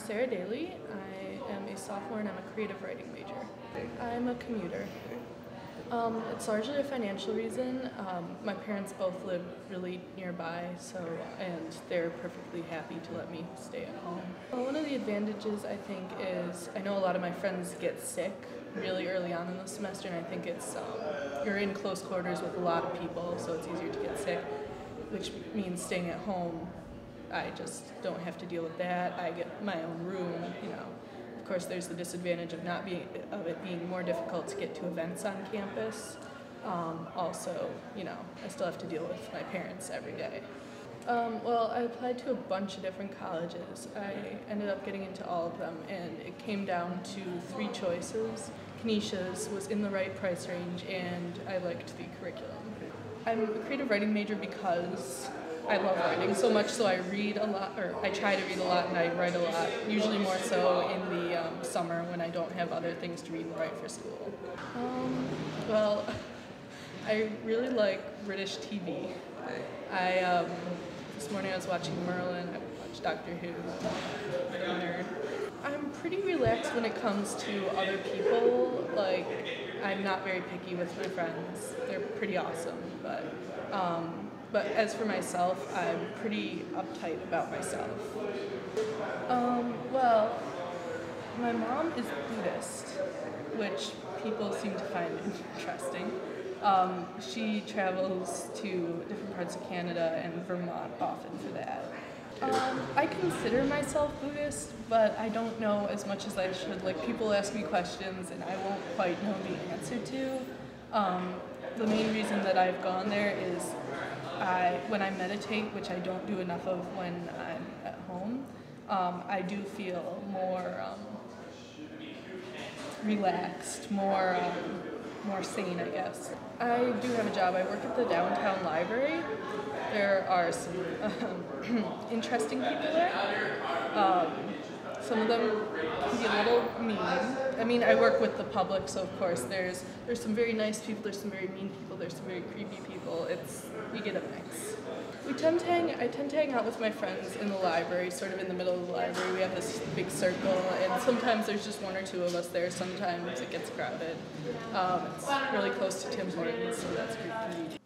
Sara Daly. I am a sophomore and I'm a creative writing major. I'm a commuter. It's largely a financial reason. My parents both live really nearby, and they're perfectly happy to let me stay at home. Well, one of the advantages I think is I know a lot of my friends get sick really early on in the semester, and I think it's you're in close quarters with a lot of people, so it's easier to get sick, which means staying at home. I just don't have to deal with that. I get my own room, Of course, there's the disadvantage of it being more difficult to get to events on campus. Also, I still have to deal with my parents every day. Well, I applied to a bunch of different colleges. I ended up getting into all of them, and it came down to 3 choices. Canisius was in the right price range, and I liked the curriculum. I'm a creative writing major because I love writing so much, so I read a lot, or I try to read a lot, and I write a lot, usually more so in the summer when I don't have other things to read and write for school. Well, I really like British TV. This morning I was watching Merlin, I watched Doctor Who, I'm a nerd. I'm pretty relaxed when it comes to other people. I'm not very picky with my friends. They're pretty awesome, but as for myself, I'm pretty uptight about myself. Well, my mom is Buddhist, which people seem to find interesting. She travels to different parts of Canada and Vermont often for that. I consider myself Buddhist, but I don't know as much as I should. People ask me questions and I won't quite know the answer to. The main reason that I've gone there is when I meditate, which I don't do enough of when I'm at home, I do feel more relaxed, more sane, I guess. I do have a job. I work at the downtown library. There are some interesting people there. Some of them can be a little mean. I mean, I work with the public, so of course there's some very nice people, there's some very mean people, there's some very creepy people. You get a mix. I tend to hang out with my friends in the library, sort of in the middle of the library. We have this big circle, and sometimes there's just 1 or 2 of us there. Sometimes it gets crowded. It's really close to Tim Hortons, so that's pretty convenient.